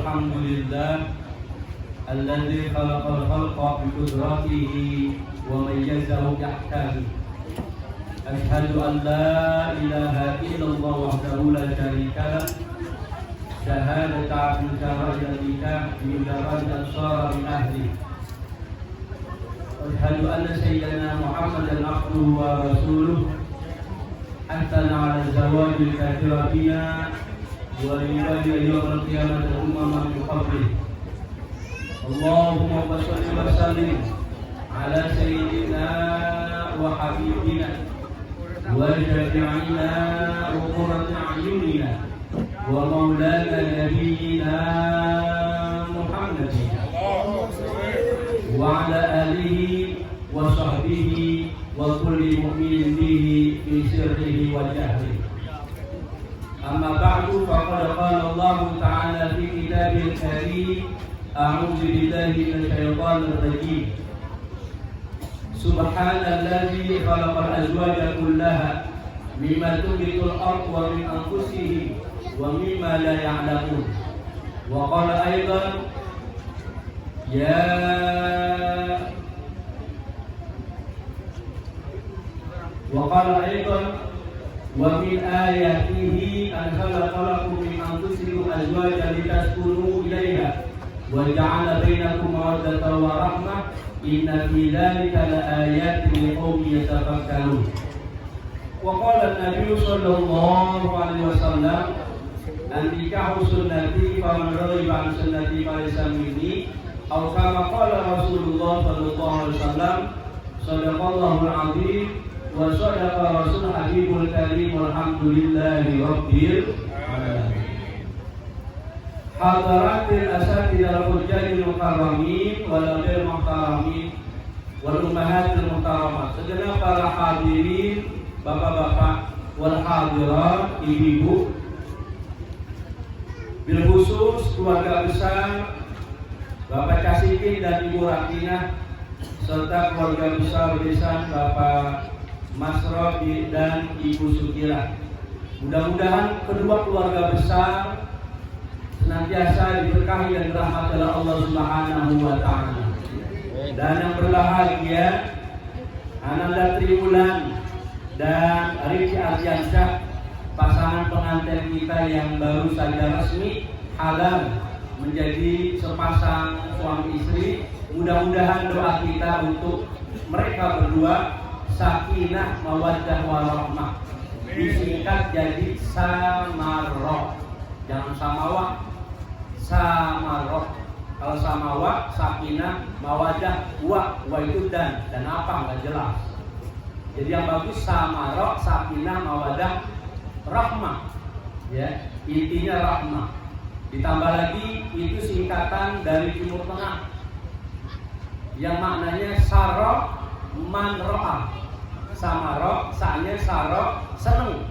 الحمد لله الذي خلق الخلق بقدرته وميزه بأحكامه. أشهد أن لا إله إلا الله وحده لا شريك له شهادة عبد شرع النكاح بمجرد أن صار من أهله. أشهد أن سيدنا محمدا عبده ورسوله أثنى على الزواج الكافر بنا وليبادئ يوم القيامة أمما من قبله. اللهم صل وسلم على سيدنا وحبيبنا وشفيعنا وقرة أعيننا ومولانا نبينا محمد وعلى آله وصحبه وكل مؤمن به في سره وجهره. أما بعد فقد قال الله تعالى في كتابه الكريم: أعوذ بالله من الشيطان الرجيم. سبحان الذي خلق الأزواج كلها مما تنبت الأرض ومن أنفسهم ومما لا يعلمون. وقال أيضا: ومن آياته أن خلق لكم من أنفسكم أزواجا لتسكنوا إليها وجعل بينكم مودة ورحمة إن في ذلك لآيات لقوم يتفكرون. وقال النبي صلى الله عليه وسلم: النكاح سنتي فمن رغب عن سنتي فليس مني، أو كما قال رسول الله صلى الله عليه وسلم: صدق الله العظيم وصدق رسول حبيب الكريم والحمد لله رب العالمين. Hadaratil asatidal hujjahil mukarramin wal abil mukarramin wal ummahatil mukarramat. Segenap para hadirin, bapak-bapak wal hadirat, ibu-ibu, bil khusus keluarga besar Bapak Kasikin dan Ibu Rakinah serta keluarga besar besan Bapak Masrofi dan Ibu Sukira. Mudah-mudahan kedua keluarga besar senantiasa diberkahi dan dirahmati oleh Allah Subhanahu wa Ta'ala. Dan yang berbahagia Ananda Triwulan dan Riki Ardiansyah, pasangan pengantin kita yang baru saja resmi halal menjadi sepasang suami istri. Mudah-mudahan doa kita untuk mereka berdua sakinah mawaddah warahmah, disingkat jadi samarah. Jangan samawa, samarah. Kalau samawa, sakinah, mawadah, wa itu dan apa nggak jelas. Jadi yang bagus samarah, sakinah, mawadah, rahmah. Ya, intinya rahmah. Ditambah lagi itu singkatan dari Timur Tengah yang maknanya sarok man ro'ah. Samarok, sa'nya sarok, seneng,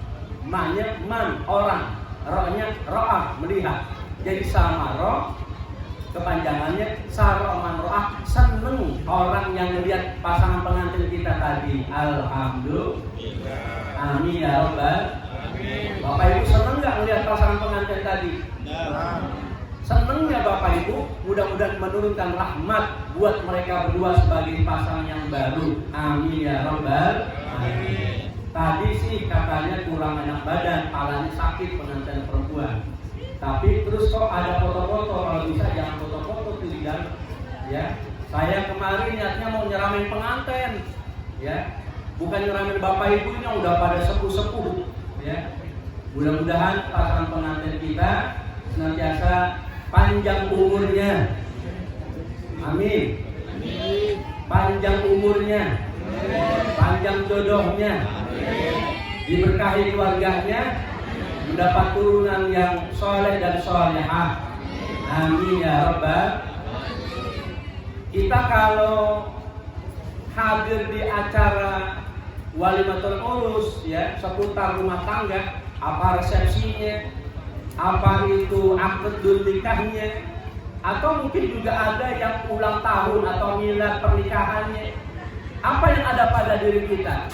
ma'nya man, orang, ro'nya ro'ah, melihat. Jadi samarok kepanjangannya sarok man ro'ah, seneng orang yang melihat pasangan pengantin kita tadi. Alhamdulillah. Amin ya Rabbal. Bapak Ibu seneng gak melihat pasangan pengantin tadi? Senengnya Bapak Ibu, mudah-mudahan menurunkan rahmat buat mereka berdua sebagai pasangan yang baru. Amin ya Rabbal alamin. Tadi sih katanya kurang enak badan, palanya sakit pengantin perempuan. Tapi terus kok ada foto-foto, kalau bisa jangan foto-foto tuh di dalam. Ya, saya kemarin niatnya mau nyeramin pengantin, ya, bukan nyeramin Bapak Ibunya udah pada sepuh-sepuh. Ya, mudah-mudahan pasangan pengantin kita senantiasa panjang umurnya. Amin. Panjang umurnya, panjang jodohnya, diberkahi keluarganya, mendapat turunan yang soleh dan solehah. Amin ya Rabbal. Kita kalau hadir di acara walimatul urus, ya, seputar rumah tangga, apa resepsinya, apa itu akad nikahnya, atau mungkin juga ada yang ulang tahun atau milad pernikahannya, apa yang ada pada diri kita?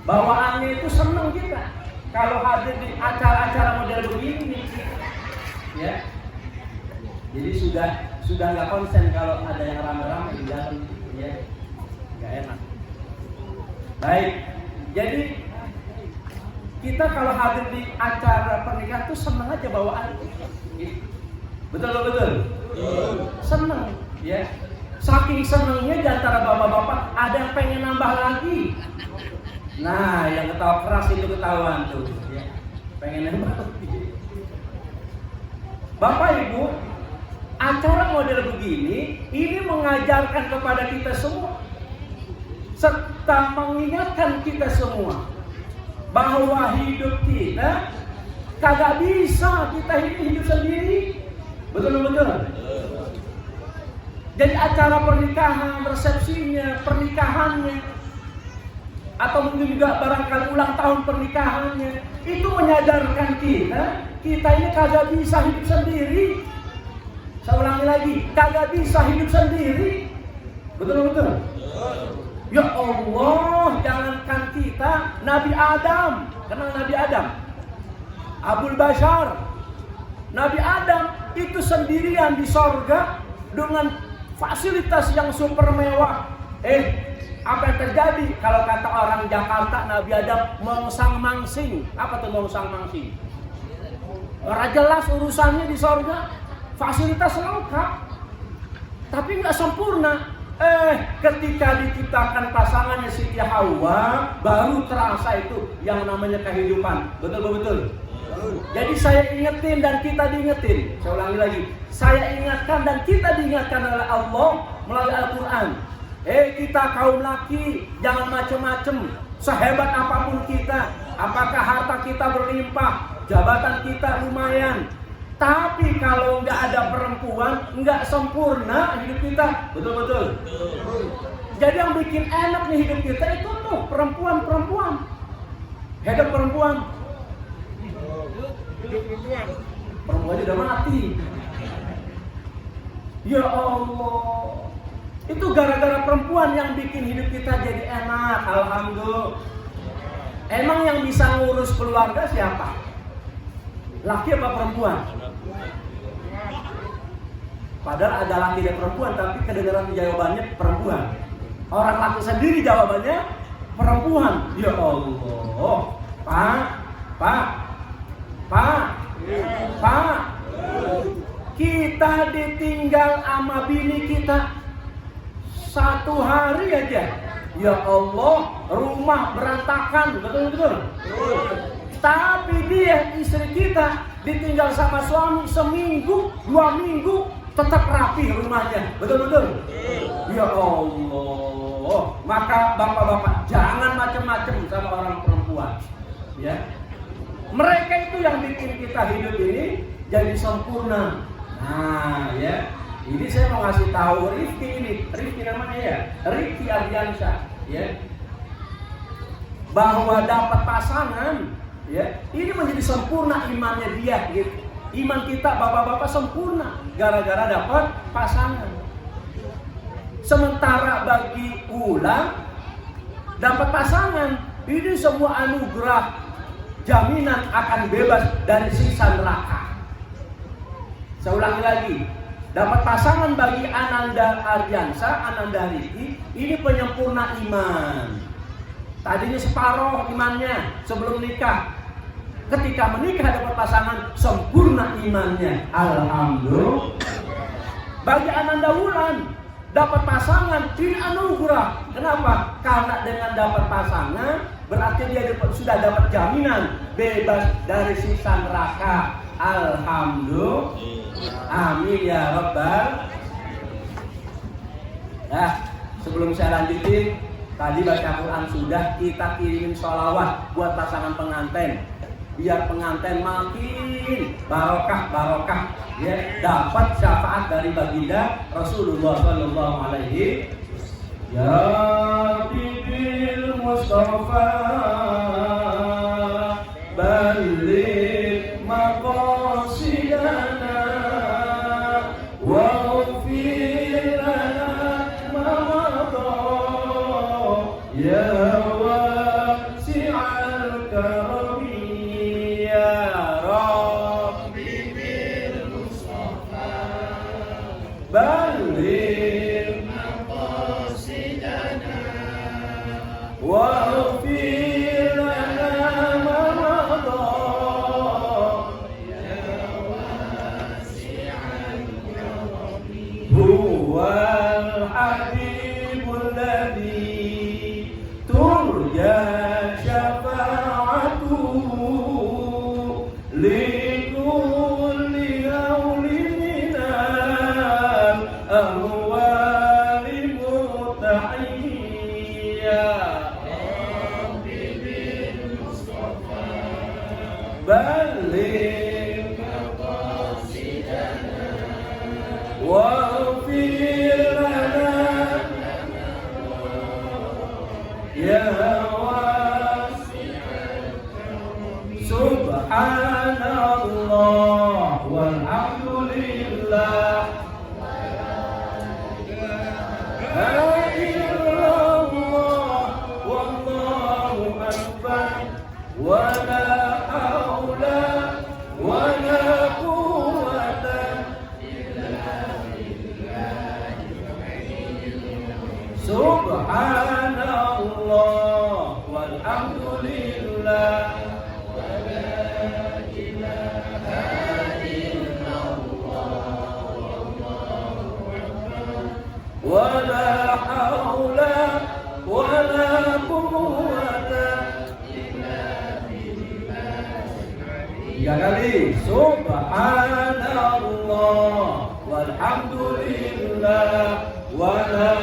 Bawaannya itu senang kita kalau hadir di acara-acara model begini. Jadi sudah nggak konsen kalau ada yang rame-rame di dalam, ya nggak enak. Baik, jadi kita kalau hadir di acara pernikahan tuh senang aja bawaan. Betul. Senang, ya. Saking senangnya di antara bapak-bapak ada yang pengen nambah lagi. Nah, yang ketawa keras itu ketahuan tuh, ya. Pengen nambah lagi. Bapak Ibu, acara model begini ini mengajarkan kepada kita semua serta mengingatkan kita semua bahwa hidup kita kagak bisa kita hidup sendiri. Betul. Jadi acara pernikahan, resepsinya, pernikahannya, atau mungkin juga barangkali ulang tahun pernikahannya, itu menyadarkan kita ini kagak bisa hidup sendiri. Saya ulangi lagi, kagak bisa hidup sendiri. Betul. Ya Allah, jangankan kita, Nabi Adam, kenal Nabi Adam? Abul Bashar. Nabi Adam itu sendirian di sorga dengan fasilitas yang super mewah. Apa yang terjadi? Kalau kata orang Jakarta, Nabi Adam mongsang-mangsing. Apa tuh mongsang-mangsing? Ora jelas urusannya di sorga. Fasilitas lengkap, tapi nggak sempurna. Ketika diciptakan pasangannya Siti Hawa, baru terasa itu yang namanya kehidupan. Betul. Jadi saya ingetin dan kita diingetin. Saya ulangi lagi, saya ingatkan dan kita diingatkan oleh Allah melalui Al-Quran. Kita kaum laki jangan macem-macem. Sehebat apapun kita, apakah harta kita berlimpah, jabatan kita lumayan, tapi kalau nggak ada perempuan, nggak sempurna hidup kita. Betul. Jadi yang bikin enak nih hidup kita itu tuh perempuan. Hidup perempuan. Perempuannya udah mati. Ya Allah. Itu gara-gara perempuan yang bikin hidup kita jadi enak. Alhamdulillah. Emang yang bisa ngurus keluarga siapa? Laki apa perempuan? Padahal ada laki dan perempuan, tapi kedengaran jawabannya perempuan. Orang laki sendiri jawabannya perempuan. Ya Allah. Pak. Kita ditinggal sama bini kita 1 hari aja. Ya Allah, rumah berantakan. Betul. Tapi dia, istri kita, ditinggal sama suami seminggu, 2 minggu, tetap rapi rumahnya. Betul. Ya Allah. Maka bapak-bapak jangan macam-macam sama orang perempuan. Ya. Mereka itu yang bikin kita hidup ini jadi sempurna. Nah, ya. Ini saya mau ngasih tahu Rifki namanya ya, Rifki Ardiansyah, ya. Bahwa dapat pasangan, ya, ini menjadi sempurna imannya dia, gitu. Iman kita bapak-bapak sempurna gara-gara dapat pasangan. Sementara bagi ulang dapat pasangan, ini semua anugerah, jaminan akan bebas dari siksa neraka. Saya ulangi lagi, dapat pasangan bagi Ananda Ardiansyah, Ananda Rifki, ini penyempurna iman. Tadinya separuh imannya sebelum nikah. Ketika menikah dapat pasangan, sempurna imannya. Alhamdulillah. Bagi Ananda Wulan, dapat pasangan, ini anugerah. Kenapa? Karena dengan dapat pasangan, berarti dia sudah dapat jaminan bebas dari siksa neraka. Alhamdulillah. Amin ya Rabbal. Nah, sebelum saya lanjutin, tadi baca Quran sudah, kita kirimin sholawat buat pasangan pengantin, biar pengantin makin barokah, ya, dapat syafaat dari baginda Rasulullah Sallallahu Alaihi Ya Bibil Mustafa balik maqasidana waghfir lana ma madha ya wasi'al karami ya Rabbi bil Mustafa balligh maqasidana waghfir lana ma madha ya wasi'al karami huwal habibul ladzi turja syafa'atuhu likulli hawlin minal ahwali mutahiyya Rabbi bil Mustafa balligh maqasidana waghfir lana ya Subhanallah walhamdulillah la illallah wallahu akbar wa la haula wa la quwwata illa billah Subhanallah walhamdulillah wala haula wala quwwata illa billah. 3 kali. Subhanallah walhamdulillah wala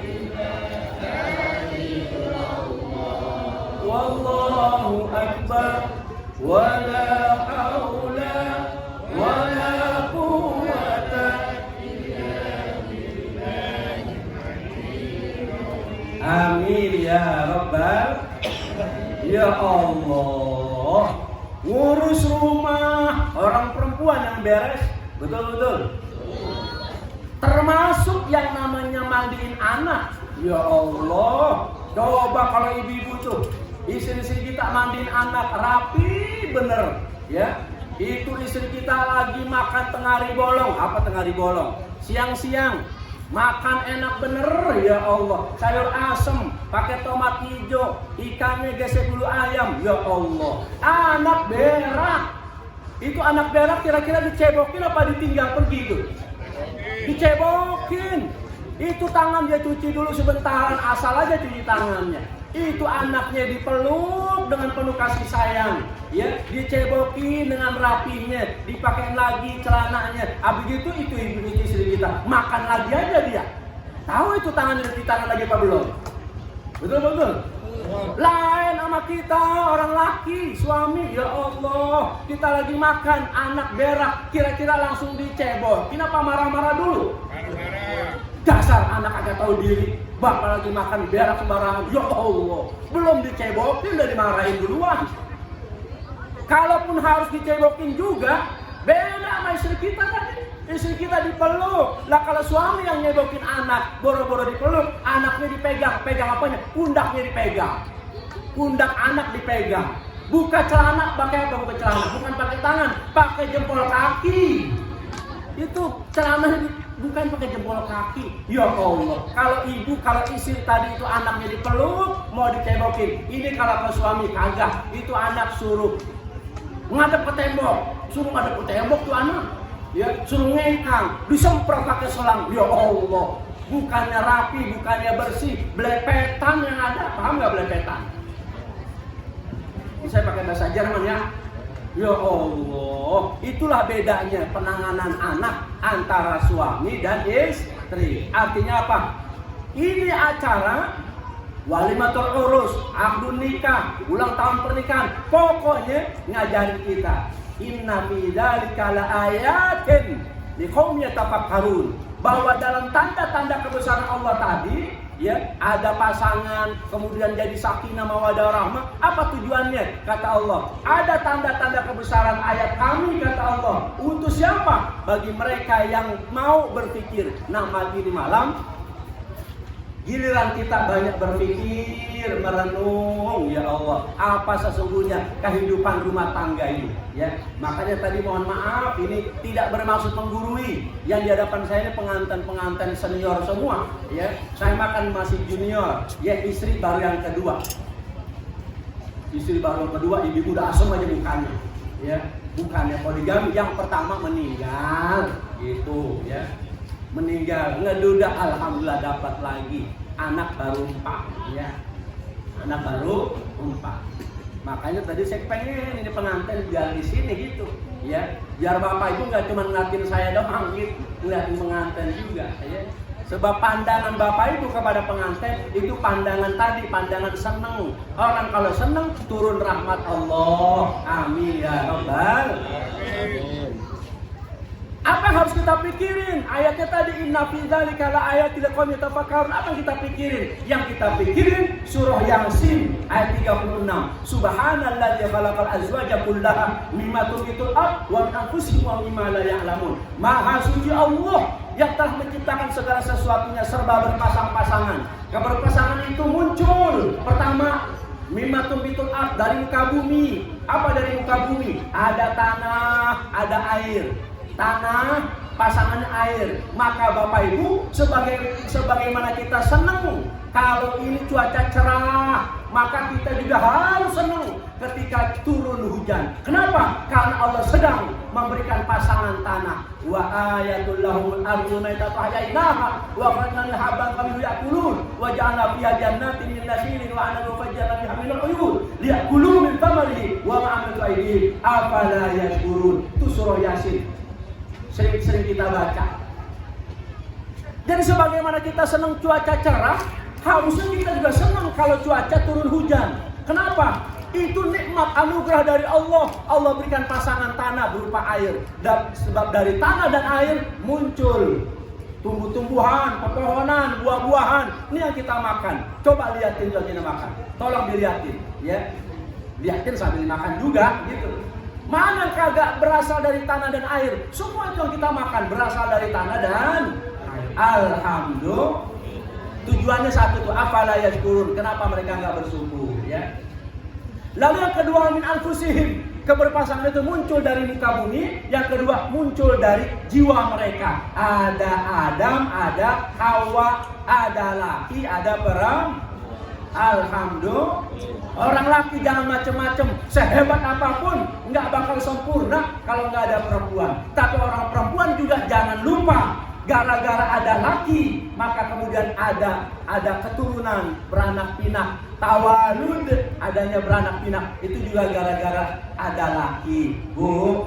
ilaha illallah wallahu akbar wala haula wala quwwata. Amin ya Rabbal. Ya Allah, ngurus rumah orang perempuan yang beres, betul-betul. Termasuk yang namanya mandiin anak. Ya Allah, coba kalau ibu-ibu tuh istri-istri kita mandiin anak rapi bener, ya. Itu istri kita lagi makan tengah hari bolong. Apa tengah hari bolong? Siang-siang makan enak bener, ya Allah. Sayur asem, pakai tomat hijau, ikannya gesek bulu ayam, ya Allah. Anak berak. Itu anak berak kira-kira dicebokin apa ditinggal pergi itu? Dicebokin. Itu tangan dia cuci dulu sebentaran, asal aja cuci tangannya. Itu anaknya dipeluk dengan penuh kasih sayang, ya, dicebokin dengan rapinya, dipakai lagi celananya. Abis itu ibu istri kita makan lagi aja dia. Tahu itu tangannya di tangan lagi apa belum? Betul. Lain sama kita orang laki, suami, ya Allah, kita lagi makan anak berak, kira-kira langsung dicebokin apa marah-marah dulu? Dasar anak agak tahu diri, bapak lagi makan berak sembarangan, ya Allah, belum dicebokin udah dimarahin duluan. Kalaupun harus dicebokin juga, beda sama istri kita tadi. Istri kita dipeluk. Lah kalau suami yang nyebokin anak, boro-boro dipeluk, anaknya dipegang. Pegang apanya? Pundaknya dipegang. Pundak anak dipegang. Buka celana, pakai apa buka celana? Bukan pakai tangan, pakai jempol kaki. Itu celana bukan pakai jempol kaki. Ya Allah, kalau ibu, kalau istri tadi itu anaknya dipeluk, mau dicebokin. Ini kalau ke suami kagak, itu anak suruh ngadep ke tembok, suruh ngadep ke tembok tuh anak. Ya, suruh ngengkang, disemprot pakai selang. Ya Allah, bukannya rapi, bukannya bersih, belepetan yang ada. Paham nggak belepetan? Bisa pakai bahasa Jerman ya. Ya Allah, itulah bedanya penanganan anak antara suami dan istri. Artinya apa? Ini acara walimatul urus, akdun nikah, ulang tahun pernikahan. Pokoknya ngajarin kita. Inna fi dzalika laayatin liqaumin yatafakkarun, bahwa dalam tanda-tanda kebesaran Allah tadi, ya, ada pasangan kemudian jadi sakinah mawaddah rahmah. Apa tujuannya? Kata Allah, ada tanda-tanda kebesaran ayat kami, kata Allah, untuk siapa? Bagi mereka yang mau berpikir. Nah, ini malam Giliran kita banyak berpikir, merenung, ya Allah, apa sesungguhnya kehidupan rumah tangga ini, ya. Makanya tadi mohon maaf, ini tidak bermaksud menggurui. Yang di hadapan saya ini pengantin-pengantin senior semua, ya. Saya makan masih junior, ya, istri baru yang kedua. Istri baru yang kedua, ibu udah asem aja mukanya, ya. Bukannya poligami, yang pertama meninggal, gitu, ya. Meninggal, ngeduda, alhamdulillah dapat lagi anak baru 4, ya. Anak baru 4. Makanya tadi saya pengen ini pengantin biar di sini gitu, ya. Biar bapak ibu nggak cuma ngeliatin saya doang gitu, ngeliatin pengantin juga, ya. Sebab pandangan bapak ibu kepada pengantin itu pandangan tadi, pandangan seneng. Orang kalau seneng turun rahmat Allah. Amin ya rabbal alamin. Apa yang harus kita pikirin? Ayatnya tadi inna fi dzalika la ayatil liqaumin yatafakkarun. Apa yang kita pikirin? Yang kita pikirin surah Yasin ayat 36. Subhanalladzi khalaqal azwaja kullaha mimma tunbitul ardh wa min anfusihim wa mimma la ya'lamun. Maha suci Allah yang telah menciptakan segala sesuatunya serba berpasang-pasangan. Keberpasangan itu muncul pertama mimma tunbitul ardh, dari muka bumi. Apa dari muka bumi? Ada tanah, ada air. Tanah, pasangannya air. Maka Bapak Ibu, sebagaimana kita senang kalau ini cuaca cerah, maka kita juga harus senang ketika turun hujan. Kenapa? Karena Allah sedang memberikan pasangan tanah. Wa ayatul lahumul ardu maitatan ahyainaha wa khalaqna habban kamilu ya'kulun wa ja'alna fiha jannatin min nakhilin wa anabin fajjarna fiha min al-uyun liya'kulu min thamarihi wa ma 'amilat aydihim afala yashkurun. Itu surah Yasin. Sering kita baca. Dan sebagaimana kita senang cuaca cerah, harusnya kita juga senang kalau cuaca turun hujan. Kenapa? Itu nikmat anugerah dari Allah. Allah berikan pasangan tanah berupa air. Dan sebab dari tanah dan air muncul tumbuh-tumbuhan, pepohonan, buah-buahan. Ini yang kita makan. Coba lihatin kalau kita makan. Tolong dilihatin, ya. Lihatin sambil makan juga, gitu. Mana kagak berasal dari tanah dan air? Semua itu yang kita makan berasal dari tanah dan air. Alhamdulillah. Tujuannya satu tuh, afala yashkurun. Kenapa mereka nggak bersyukur, ya? Lalu yang kedua min anfusihim, keberpasangan itu muncul dari muka bumi. Yang kedua muncul dari jiwa mereka. Ada Adam, ada Hawa, ada laki, ada perempuan. Alhamdulillah. Orang laki jangan macem-macem, sehebat apapun nggak bakal sempurna kalau nggak ada perempuan. Tapi orang perempuan juga jangan lupa, gara-gara ada laki maka kemudian ada keturunan beranak pinak. Tawalud, adanya beranak pinak itu juga gara-gara ada laki. Bu.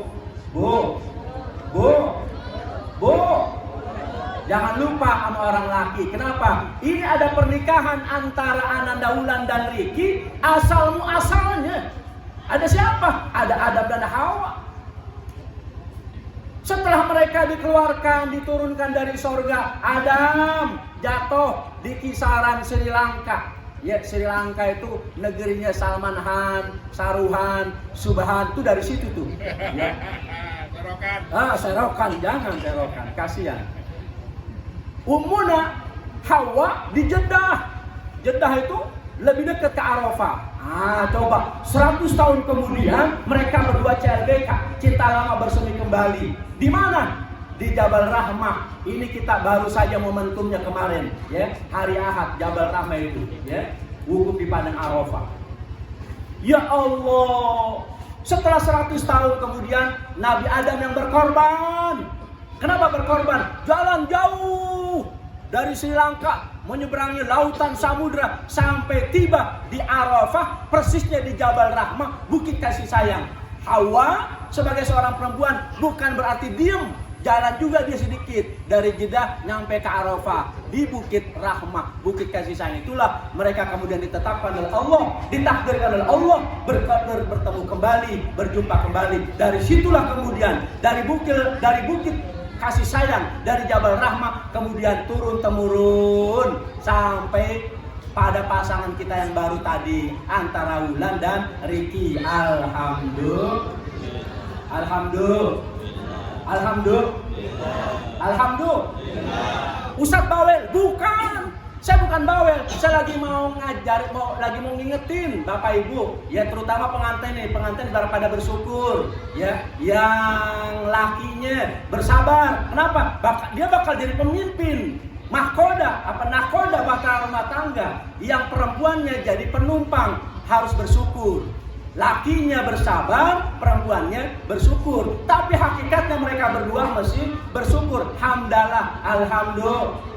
Jangan lupa sama orang laki. Kenapa? Ini ada pernikahan antara Ananda Wulan dan Riki. Asalnya ada siapa? Ada Adam dan Hawa. Setelah mereka dikeluarkan, diturunkan dari sorga, Adam jatuh di kisaran Sri Lanka. Ya, Sri Lanka itu negerinya Salman Khan, Saruhan, Subhan, itu dari situ tuh. Ya. Serokan, jangan serokan, kasihan. Ummuna Hawa di Jeddah. Jeddah itu lebih dekat ke Arafah. Coba 100 tahun kemudian mereka berdua CLBK, cinta lama bersemi kembali. Di mana? Di Jabal Rahmah. Ini kita baru saja momentumnya kemarin, ya. Hari Ahad Jabal Rahmah itu, ya. Wukuf di padang Arafah. Ya Allah. Setelah 100 tahun kemudian Nabi Adam yang berkorban. Kenapa berkorban? Jalan jauh dari Sri Lanka, menyeberangi lautan samudra sampai tiba di Arafah, persisnya di Jabal Rahmah, bukit kasih sayang. Hawa sebagai seorang perempuan bukan berarti diem, jalan juga dia sedikit dari Jeddah nyampe ke Arafah di bukit Rahmah, bukit kasih sayang. Itulah mereka kemudian ditetapkan oleh Allah, ditakdirkan oleh Allah bertemu kembali, berjumpa kembali. Dari situlah kemudian dari bukit kasih sayang dari Jabal Rahmah kemudian turun temurun sampai pada pasangan kita yang baru tadi antara Wulan dan Riki. Alhamdulillah. Ustadz Bawel, bukan. Saya bukan bawel, saya lagi mau ngajar, lagi mau ngingetin Bapak Ibu, ya terutama pengantin pada bersyukur, ya, yang lakinya bersabar. Kenapa? Dia bakal jadi pemimpin, nakoda bakal rumah tangga. Yang perempuannya jadi penumpang, harus bersyukur. Lakinya bersabar, perempuannya bersyukur. Tapi hakikatnya mereka berdua mesti bersyukur. Hamdalah, alhamdulillah.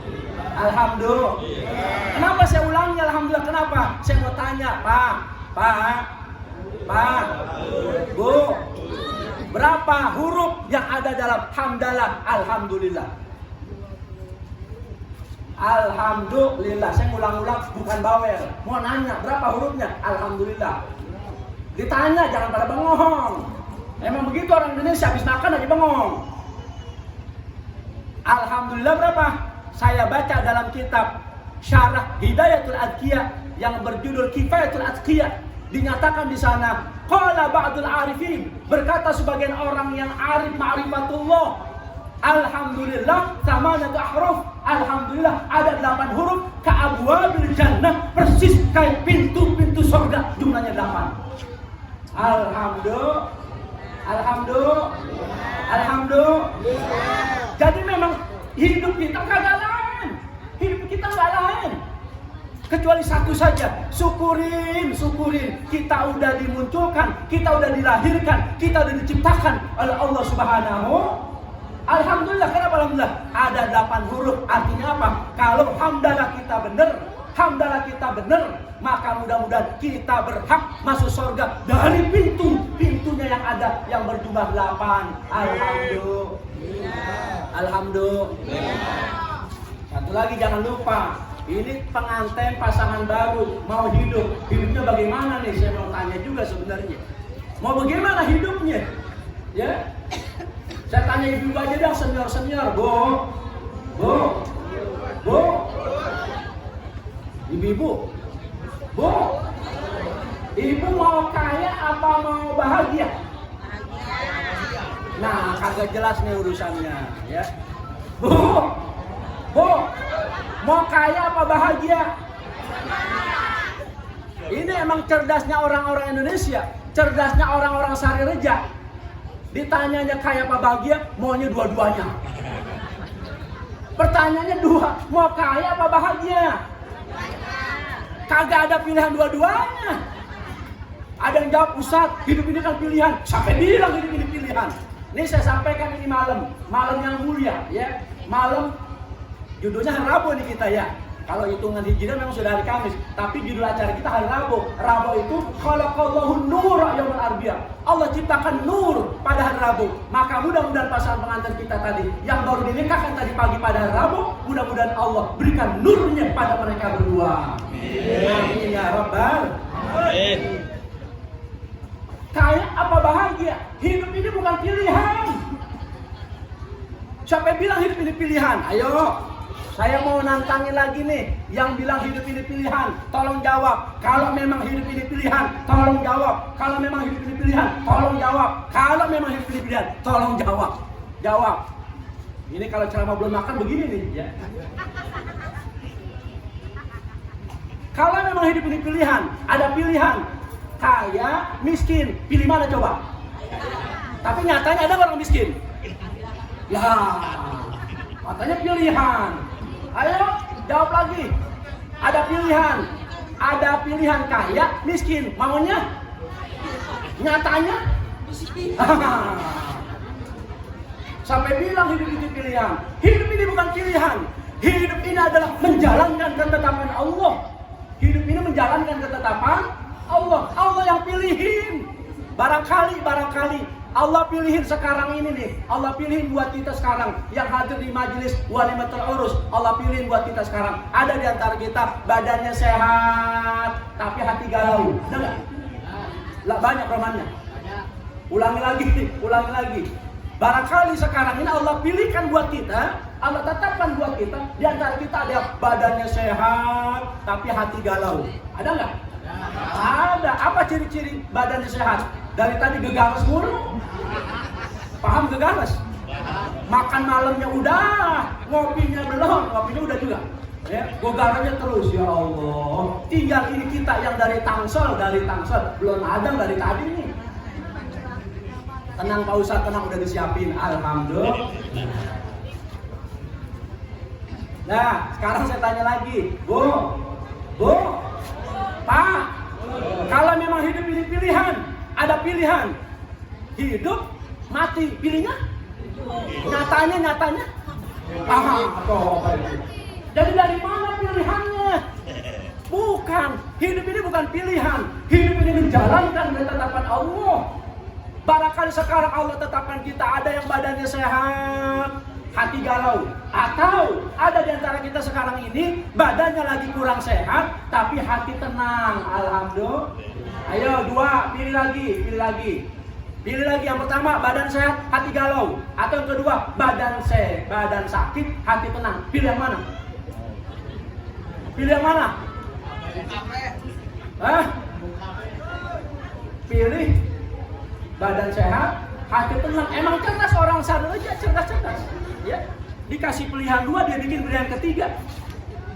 Alhamdulillah. Kenapa saya ulangi alhamdulillah? Kenapa? Saya mau tanya, Pak, Bu, berapa huruf yang ada dalam hamdalah alhamdulillah? Alhamdulillah. Saya ulang-ulang, bukan bawel. Mau nanya, berapa hurufnya? Alhamdulillah. Ditanya, jangan pada bengong. Emang begitu orang Indonesia, habis makan aja bengong. Alhamdulillah berapa? Saya baca dalam kitab Syarah Hidayatul Adqiyah yang berjudul Kifayatul Adqiyah, dinyatakan di sana qala ba'dul arifin, berkata sebagian orang yang arif ma'rifatullah, alhamdulillah thamanatu ahruf, alhamdulillah ada 8 huruf, ka'abwabil jannah, persis kayak pintu-pintu surga, jumlahnya 8. Alhamdulillah. Jadi memang hidup kita kagak lain. Hidup kita nggak lain. Kecuali satu saja, syukurin. Kita udah dimunculkan, kita udah dilahirkan, kita udah diciptakan oleh Allah Subhanahu. Alhamdulillah. Kenapa alhamdulillah? Ada 8 huruf. Artinya apa? Kalau hamdalah kita benar, maka mudah-mudahan kita berhak masuk surga dari pintunya yang ada yang berjumlah 8. Alhamdulillah. Satu lagi jangan lupa, ini pengantin pasangan baru mau hidupnya bagaimana nih? Saya mau tanya juga sebenarnya. Mau bagaimana hidupnya? Ya. Saya tanya ibu aja dah, senior, Bu. Ibu, ibu mau kaya apa mau bahagia? Nah, kagak jelas nih urusannya, ya. Bu, mau kaya apa bahagia? Ini emang cerdasnya orang-orang Indonesia, cerdasnya orang-orang Sari Reja. Ditanyanya kaya apa bahagia, maunya dua-duanya. Pertanyaannya dua, mau kaya apa bahagia? Kagak ada pilihan dua-duanya. Ada yang jawab, Ustaz, hidup ini kan pilihan. Sampai bilang hidup ini pilihan. Ini saya sampaikan ini malam yang mulia, ya. Malam judulnya hari Rabu nih kita, ya. Kalau hitungan Hijriah memang sudah hari Kamis, tapi judul acara kita hari Rabu. Rabu itu khalaqallahu nura yaumul arbiyah. Allah ciptakan nur pada hari Rabu. Maka mudah-mudahan pasangan pengantin kita tadi yang baru dinikahkan tadi pagi pada hari Rabu, mudah-mudahan Allah berikan nurnya pada mereka berdua. Amin ya rabbal alamin. Kaya apa bahagia? Hidup ini bukan pilihan. Siapa yang bilang hidup ini pilihan? Ayo. Saya mau nantangin lagi nih, yang bilang hidup ini pilihan, tolong jawab. Kalau memang hidup ini pilihan, tolong jawab. Kalau memang hidup ini pilihan, tolong jawab. Kalau memang hidup ini pilihan, tolong jawab. Jawab. Ini kalau ceramah belum makan begini nih, ya. Kalau memang hidup ini pilihan, ada pilihan kaya, miskin, pilih mana coba? Tapi nyatanya ada orang miskin. Lah, katanya pilihan. Ayo, jawab lagi. Ada pilihan kaya, miskin. Maunya? Nyatanya? Sampai bilang hidup ini pilihan. Hidup ini bukan pilihan. Hidup ini adalah menjalankan ketetapan Allah. Hidup ini menjalankan ketetapan Allah. Allah yang pilihin. Barangkali Allah pilihin sekarang ini nih. Allah pilihin buat kita sekarang yang hadir di majelis Walimatul Urus. Allah pilihin buat kita sekarang. Ada di antara kita badannya sehat tapi hati galau. Ada enggak? Lah banyak romannya. Ulangi lagi. Barangkali sekarang ini Allah pilihkan buat kita, Allah tetapkan buat kita. Di antara kita ada yang badannya sehat tapi hati galau. Ada enggak? Ada. Apa ciri-ciri badannya sehat? Dari tadi gegares mulu. Paham gegares? Makan malamnya udah, ngopinya belum, ngopinya udah juga. Ya, gogarannya terus ya Allah. Tinggal ini kita yang dari Tangsel belum ada dari tadi nih. Tenang Pak Ustadz, tenang udah disiapin. Alhamdulillah. Nah, sekarang saya tanya lagi, Bu, Pak, kalau memang hidup ini pilihan, ada pilihan, hidup, mati, pilihnya? Nyatanya, apa itu? Jadi dari mana pilihannya? Bukan, hidup ini bukan pilihan, hidup ini menjalankan ketetapan Allah. Barangkali sekarang Allah tetapkan kita ada yang badannya sehat, hati galau, atau ada di antara kita sekarang ini badannya lagi kurang sehat tapi hati tenang. Alhamdulillah. Ayo dua, pilih lagi. Yang pertama badan sehat, hati galau, atau yang kedua badan sakit, hati tenang. Pilih yang mana? Pilih badan sehat, hati tenang. Emang cerdas orang sadar aja, cerdas. Ya, dikasih pilihan dua, dia bikin pilihan ketiga.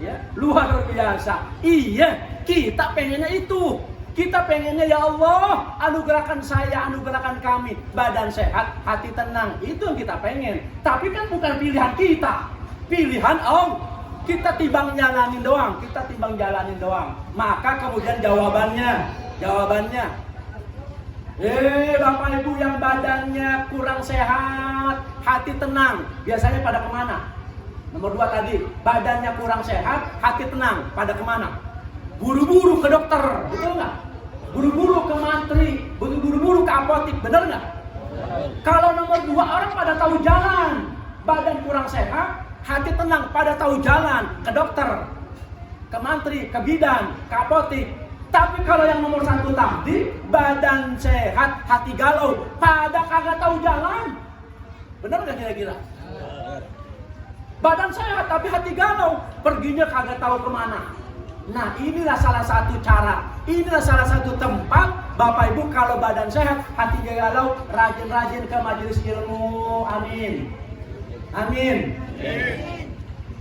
Ya, luar biasa. Iya, kita pengennya itu. Kita pengennya ya Allah, anugerahkan saya, anugerahkan kami badan sehat, hati tenang. Itu yang kita pengen. Tapi kan bukan pilihan kita, pilihan Allah. Kita timbang jalanin doang. Maka kemudian jawabannya. Bapak Ibu yang badannya kurang sehat, hati tenang, biasanya pada kemana? Nomor 2 tadi, badannya kurang sehat, hati tenang, pada kemana? Buru-buru ke dokter, betul nggak? Buru-buru ke mantri, buru-buru ke apotik, bener nggak? Kalau nomor 2 orang pada tahu jalan, badan kurang sehat, hati tenang, pada tahu jalan, ke dokter, ke mantri, ke bidan, ke apotik. Tapi kalau yang nomor 1 tadi, badan sehat, hati galau, pada kagak tahu jalan. Benar nggak kira-kira? Badan sehat tapi hati galau, perginya kagak tahu kemana. Nah, inilah salah satu cara, inilah salah satu tempat Bapak Ibu kalau badan sehat, hati galau, rajin-rajin ke majelis ilmu. Amin.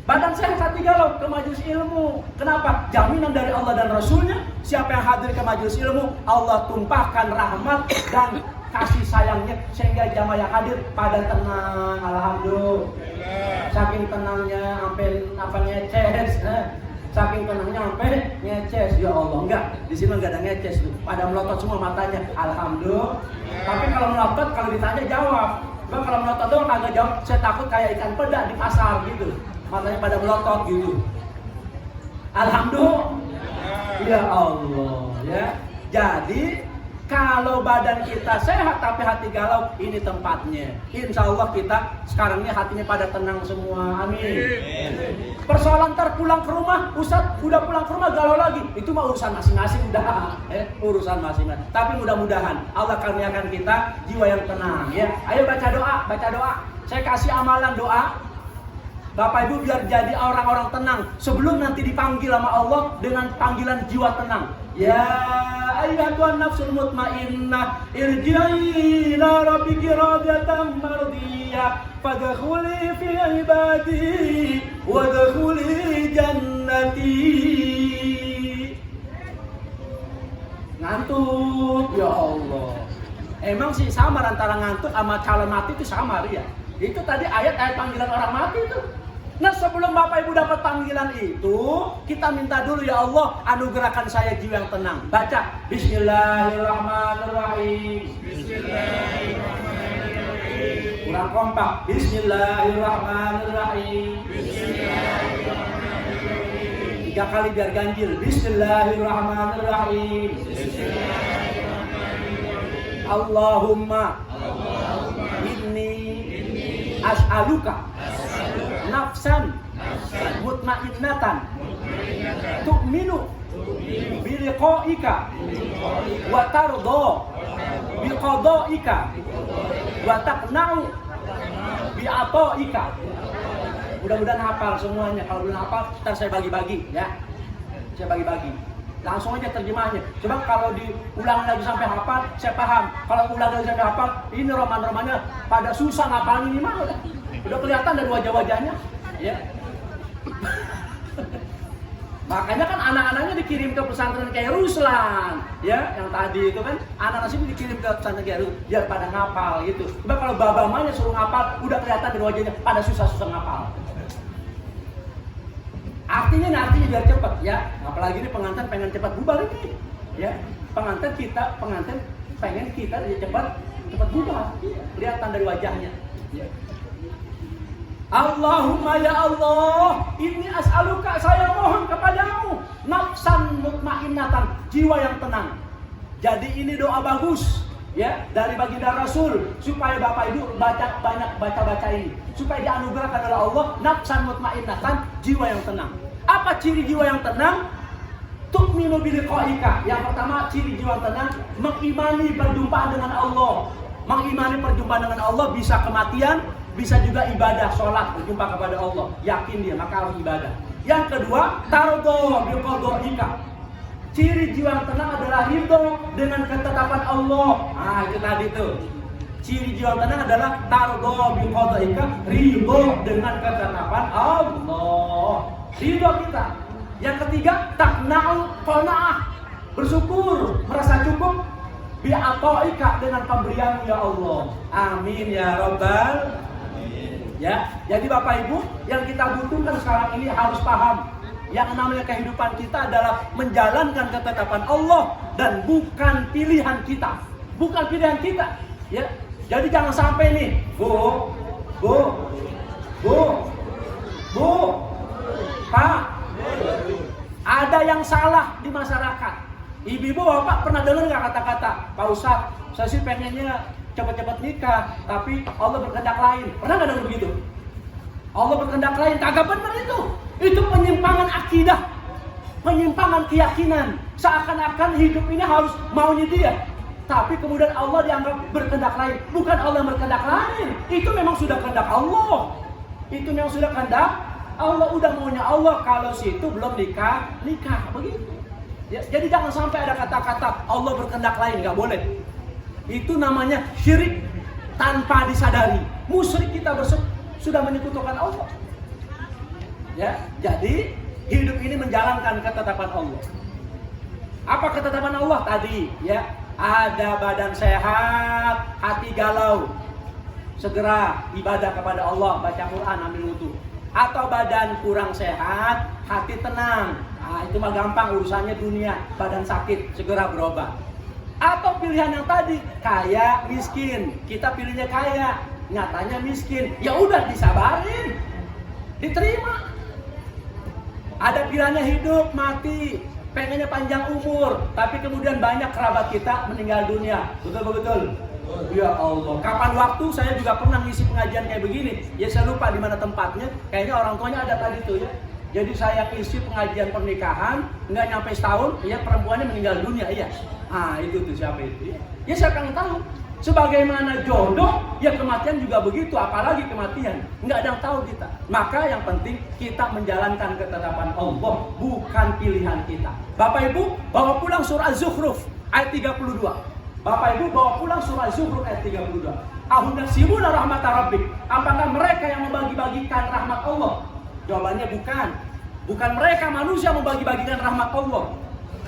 Badan sehat, hati galau, ke majelis ilmu. Kenapa? Jaminan dari Allah dan Rasulnya, siapa yang hadir ke majelis ilmu, Allah tumpahkan rahmat dan kasih sayangnya, sehingga jamaah yang hadir pada tenang. Alhamdulillah. Saking tenangnya sampai ngeces. Saking tenangnya sampai ngeces. Ya Allah, enggak. Di sini enggak ada ngeces tuh. Pada melotot semua matanya. Alhamdulillah. Tapi kalau melotot, kalau ditanya jawab. Bang, kalau melotot doang kagak jawab, saya takut kayak ikan peda di pasar gitu. Matanya pada melotot gitu. Alhamdulillah. Ya Allah, ya. Jadi kalau badan kita sehat tapi hati galau, ini tempatnya. Insya Allah kita sekarang ini hatinya pada tenang semua. Amin. Persoalan ntar pulang ke rumah, Ustadz udah pulang ke rumah galau lagi, itu mah urusan masing-masing udah. Urusan masing-masing. Tapi mudah-mudahan Allah karuniakan kita jiwa yang tenang. Ya, ayo baca doa. Saya kasih amalan doa. Bapak Ibu biar jadi orang-orang tenang sebelum nanti dipanggil sama Allah dengan panggilan jiwa tenang. Ya ayyuhan nafsul mutmainnah irji'i ila rabbiki radiyatan mardiyah fadkhuli fi ibadi wadkhuli jannati. Ngantuk ya Allah. Emang sih samar antara ngantuk sama calon mati itu samar ya. Itu tadi ayat panggilan orang mati itu. Nah, sebelum Bapak Ibu dapat panggilan itu, kita minta dulu ya Allah, anugerahkan saya jiwa yang tenang. Baca Bismillahirrahmanirrahim. Kurang kompak. Bismillahirrahmanirrahim. 3 kali biar ganjil. Bismillahirrahmanirrahim. Allahumma inni as'aluka nafsan mutmainnatan tu'minu biliqa'ika wa tarda biqada'ika wa taqna'u bi'ata'ika. Mudah-mudahan hafal semuanya. Kalau belum hafal, ntar saya bagi-bagi ya. Saya bagi-bagi. Langsung aja terjemahnya. Coba kalau diulang lagi sampai hafal, saya paham. Kalau ulang lagi sampai hafal, ini roman-romannya pada susah ngapalin ini mah udah kelihatan dari wajah-wajahnya, ya. Makanya kan anak-anaknya dikirim ke pesantren kayak Ruslan, ya, yang tadi itu kan anak-anak sini dikirim ke pesantren kayak Ruslan biar pada ngapal gitu. Coba kalau babamanya suruh ngapal, udah kelihatan dari wajahnya pada susah-susah ngapal. Artinya biar cepat, ya. Apalagi ini pengantin pengen cepat bubar ini, ya. Pengantin pengen kita cepat bubar, kelihatan dari wajahnya. Ya. Allahumma ya Allah, ini as'aluka, saya mohon kepadamu nafsan mutmainnatan, jiwa yang tenang. Jadi ini doa bagus, ya, dari baginda Rasul supaya Bapak Ibu banyak baca ini, supaya dianugerahkan oleh Allah nafsan mutmainnatan, jiwa yang tenang. Apa ciri jiwa yang tenang? Tu'minu biliqa'ika. Yang pertama ciri jiwa yang tenang, mengimani perjumpaan dengan Allah. Mengimani perjumpaan dengan Allah bisa kematian, bisa juga ibadah, sholat, berjumpa kepada Allah. Yakin dia, maka harus ibadah. Yang kedua, tardo biqada'ika. Ciri jiwa yang tenang adalah ridho dengan ketetapan Allah. Nah, itu tadi tuh. Ciri jiwa yang tenang adalah tardo biqada'ika, ridho dengan ketetapan Allah. Ridho kita. Yang ketiga, takna'u qana'ah. Bersyukur, merasa cukup bi'ata'ika dengan pemberian ya Allah. Amin ya rabbal. Ya, jadi Bapak Ibu, yang kita butuhkan sekarang ini harus paham, yang namanya kehidupan kita adalah menjalankan ketetapan Allah dan bukan pilihan kita, ya. Jadi jangan sampai nih, Bu, Pak, ada yang salah di masyarakat. Ibu-ibu, Bapak pernah dengar nggak kata-kata, Pak Ustadz, saya sih pengennya cepat-cepat nikah, tapi Allah berkehendak lain. Pernah nggak dengar begitu? Allah berkehendak lain, kagak benar itu. Itu penyimpangan akidah, penyimpangan keyakinan. Seakan-akan hidup ini harus maunya dia, tapi kemudian Allah dianggap berkehendak lain. Bukan Allah yang berkehendak lain, itu memang sudah kehendak Allah. Itu memang sudah kehendak Allah, udah maunya Allah. Kalau situ belum nikah begitu. Ya, jadi jangan sampai ada kata-kata Allah berkehendak lain, nggak boleh. Itu namanya syirik tanpa disadari. Musyrik kita sudah menyekutukan Allah. Ya, jadi hidup ini menjalankan ketetapan Allah. Apa ketetapan Allah tadi? Ya, ada badan sehat, hati galau. Segera ibadah kepada Allah, baca Quran, ambil wudu. Atau badan kurang sehat, hati tenang. Nah, itu mah gampang urusannya dunia, badan sakit, segera berobat. Atau pilihan yang tadi, kaya, miskin. Kita pilihnya kaya, nyatanya miskin. Ya udah disabarin, diterima. Ada pilihannya hidup, mati, pengennya panjang umur, tapi kemudian banyak kerabat kita meninggal dunia. Betul? Ya Allah, kapan waktu saya juga pernah ngisi pengajian kayak begini. Ya saya lupa di mana tempatnya. Kayaknya orang tuanya ada tadi tuh ya. Jadi saya isi pengajian pernikahan, nggak nyampe setahun, ya perempuannya meninggal dunia, iya. Ah itu tuh siapa itu? Ya saya akan tahu. Sebagaimana jodoh, ya kematian juga begitu, apalagi kematian. Nggak ada yang tahu kita. Maka yang penting kita menjalankan ketetapan Allah, bukan pilihan kita. Bapak Ibu, bawa pulang surah Az-Zukhruf ayat 32. Bapak Ibu bawa pulang surah Az-Zukhruf ayat 32. Ahunasibuna rahmatar rabbik. Apakah mereka yang membagi-bagikan rahmat Allah? Jawabannya bukan. Bukan mereka manusia membagi-bagikan rahmat Allah.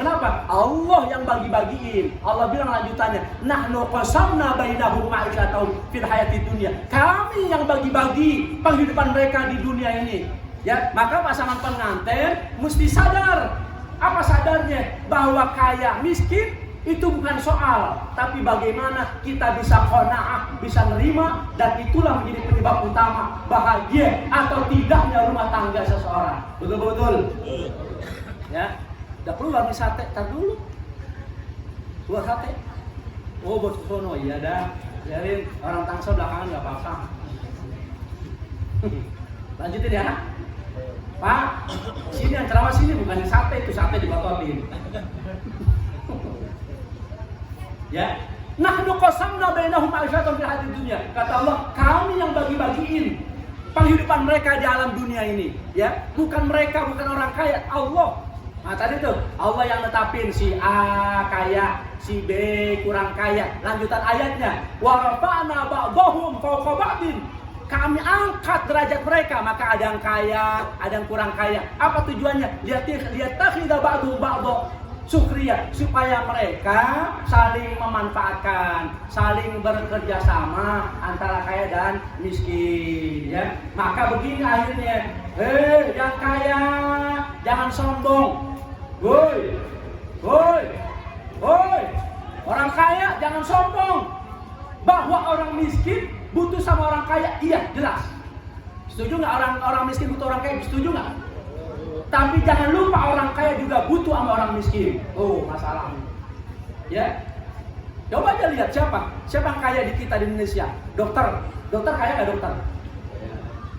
Kenapa? Allah yang bagi-bagiin. Allah bilang lanjutannya, nahnu qasamna bainahum ma'ishatahum fil hayatid dunya. Kami yang bagi-bagi penghidupan mereka di dunia ini. Ya, maka pasangan pengantin mesti sadar. Apa sadarnya? Bahwa kaya miskin itu bukan soal, tapi bagaimana kita bisa qanaah, bisa nerima, dan itulah menjadi penyebab utama bahagia atau tidaknya rumah tangga seseorang. Betul-betul. Ya, udah keluar nih sate, tar dulu. Keluar sate. Oh, bos sono, iya dah. Biarin orang Tangsel belakangan nggak apa-apa. Lanjutin ya. Pak, sini yang ceramah sini bukan sate, itu sate dibototin. Ya, nahnu qasamna bainahum ma'ishatahum fil hayatid dunya. Kata Allah, kami yang bagi-bagiin penghidupan mereka di alam dunia ini, ya. Bukan mereka, bukan orang kaya, Allah. Nah, tadi tuh Allah yang netapin si A kaya, si B kurang kaya. Lanjutan ayatnya, wa rafa'na ba'dahum fawqa ba'din kami angkat derajat mereka. Maka ada yang kaya, ada yang kurang kaya. Apa tujuannya? Liyattakhidha ba'duhum ba'dha sukhriya, supaya mereka saling memanfaatkan, saling bekerja sama antara kaya dan miskin, ya. Maka begini akhirnya, yang kaya jangan sombong. Woi, orang kaya jangan sombong. Bahwa orang miskin butuh sama orang kaya, iya jelas. Setuju nggak orang miskin butuh orang kaya? Setuju nggak? Tapi jangan lupa orang kaya juga butuh sama orang miskin. Oh, masalahnya. Ya. Coba aja lihat siapa yang kaya di kita di Indonesia. Dokter kaya nggak dokter?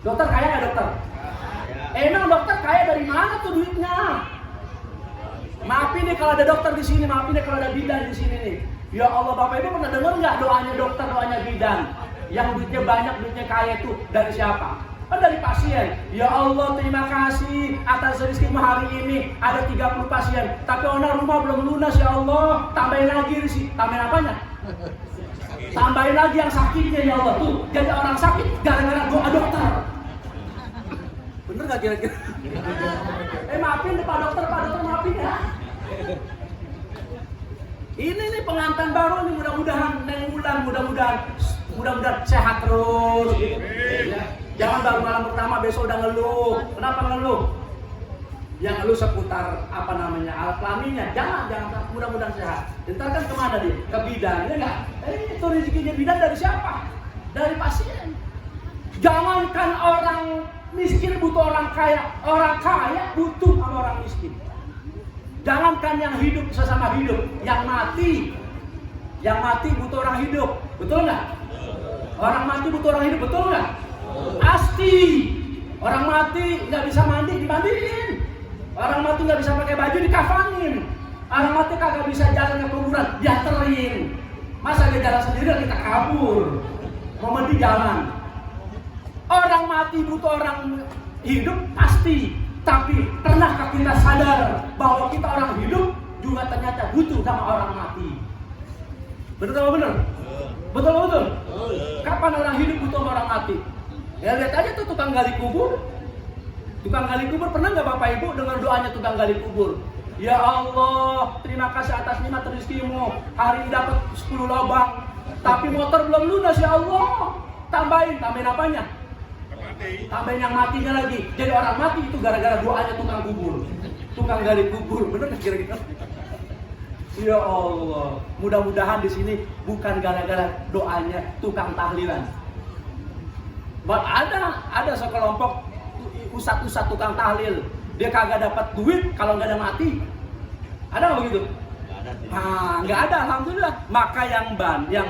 Dokter kaya nggak dokter? Emang dokter kaya dari mana tuh duitnya? Maafin nih kalau ada dokter di sini, maafin nih kalau ada bidan di sini nih. Ya Allah, Bapak Ibu pernah dengar nggak doanya dokter, doanya bidan? Yang duitnya banyak, duitnya kaya itu dari siapa? Kan dari pasien. Ya Allah, terima kasih atas rezekimu hari ini. Ada 30 pasien, tapi owner rumah belum lunas, ya Allah. Tambahin lagi sih, tambahin apanya? Tambahin lagi yang sakitnya, ya Allah. Tuh, jadi orang sakit gara-gara doa dokter. Bener nggak kira-kira? Maafin Pak dokter maafin ya. Ini nih pengantin baru nih, mudah-mudahan Neng Wulan mudah-mudahan sehat terus. Jangan baru malam pertama besok udah ngeluh. Kenapa ngeluh? Yang ngeluh seputar alat kelaminnya. Jangan mudah-mudahan sehat. Ntar kan kemana dia? Ke bidan, ya enggak? Itu rezekinya bidan dari siapa? Dari pasien. Jangankan orang miskin butuh orang kaya butuh sama orang miskin. Jangankan yang hidup sesama hidup, yang mati butuh orang hidup, betul nggak? Orang mati butuh orang hidup, betul nggak? Pasti. Orang mati nggak bisa mandi, dimandiin. Orang mati nggak bisa pakai baju, dikafanin. Orang mati kagak bisa jalan ke kuburan, dianterin. Masa dia jalan sendiri kita kabur? Mau mandi jalan. Orang mati butuh orang hidup pasti. Tapi pernahkah kita sadar bahwa kita orang hidup juga ternyata butuh sama orang mati? Betul atau benar? Betul. Kapan orang hidup butuh sama orang mati? Ya lihat aja tuh tukang gali kubur. Tukang gali kubur, pernah nggak Bapak Ibu dengar doanya tukang gali kubur? Ya Allah, terima kasih atas nikmat rezekimu. Hari ini dapat 10 lubang, tapi motor belum lunas, ya Allah. Tambahin apanya? Tambahin yang matinya lagi. Jadi orang mati itu gara-gara doanya tukang kubur, tukang gali kubur. Bener nggak kira-kira? Ya Allah, mudah-mudahan di sini bukan gara-gara doanya tukang tahlilan. Ada sekelompok ustad tukang tahlil, dia kagak dapat duit kalau nggak ada mati. Ada nggak begitu? Nggak ada, alhamdulillah. Maka yang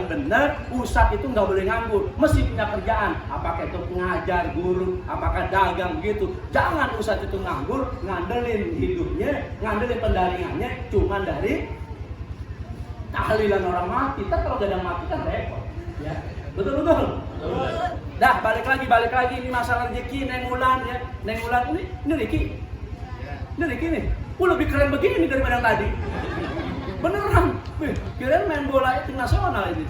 benar, ustad itu nggak boleh nganggur, mesti punya kerjaan. Apakah itu pengajar, guru, apakah dagang begitu. Jangan ustad itu nganggur, ngandelin hidupnya, ngandelin pendaringannya cuma dari tahlilan orang mati. Tapi kalau nggak ada mati kan repot, ya. Betul. Dah balik lagi ini masalah rezeki Neng Wulan ya. Neng Wulan ini Riki. Ini Riki nih. Lebih keren begini daripada yang tadi. Beneran. Kirain main bola tim nasional ini.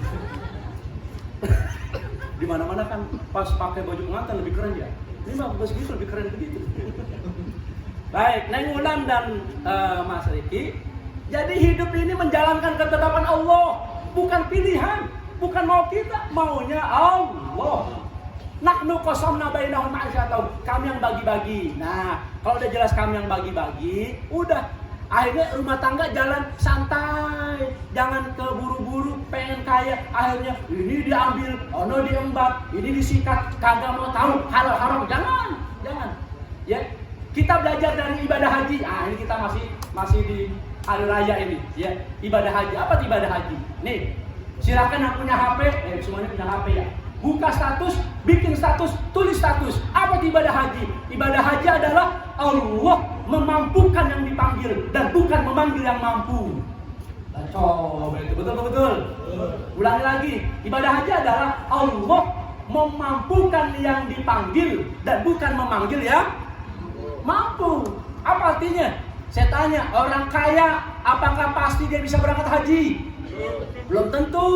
Di mana-mana kan pas pakai baju pengantin lebih keren ya. Ini mah begitu lebih keren begitu. Baik, Neng Wulan dan Mas Riki. Jadi hidup ini menjalankan ketetapan Allah, bukan pilihan, bukan mau kita, maunya Allah. Nahnu qasamna bainahum ma'asyatahum, kami yang bagi-bagi. Nah, kalau udah jelas kami yang bagi-bagi, udah akhirnya rumah tangga jalan santai, jangan keburu-buru pengen kaya. Akhirnya ini diambil, ono diembat, ini disikat, kagak mau tahu halal haram. Jangan. Ya, kita belajar dari ibadah haji. Ini kita masih di hari raya ini, ya. Ibadah haji. Apa itu ibadah haji? Nih, silakan yang punya HP, semuanya punya HP ya. Buka status, bikin status, tulis status. Apa itu ibadah haji? Ibadah haji adalah Allah memampukan yang dipanggil dan bukan memanggil yang mampu. Coba itu betul. Ulangi lagi. Ibadah haji adalah Allah memampukan yang dipanggil dan bukan memanggil yang mampu. Apa artinya? Saya tanya, orang kaya apakah pasti dia bisa berangkat haji? Belum tentu.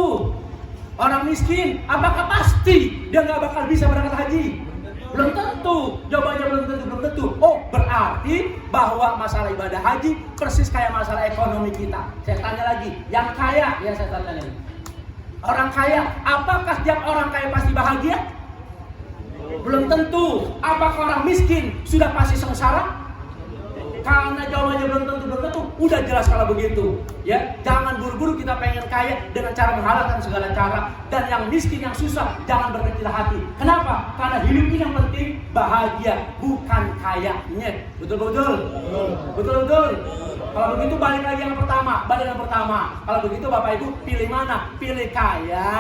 Orang miskin, apakah pasti dia nggak bakal bisa berangkat haji? Belum tentu. Jawabannya belum tentu. Oh, berarti bahwa masalah ibadah haji persis kayak masalah ekonomi kita. Saya tanya lagi, yang kaya, ya saya tanya lagi. Orang kaya, apakah setiap orang kaya pasti bahagia? Belum tentu. Apakah orang miskin sudah pasti sengsara? Karena jawabannya belum tentu, udah jelas kalau begitu. Ya, jangan buru-buru kita pengen kaya dengan cara menghalalkan segala cara. Dan yang miskin, yang susah, jangan berkecil hati. Kenapa? Karena hidup ini yang penting bahagia, bukan kayanya. Betul-betul. Kalau begitu balik lagi yang pertama. Kalau begitu Bapak Ibu pilih mana? Pilih kaya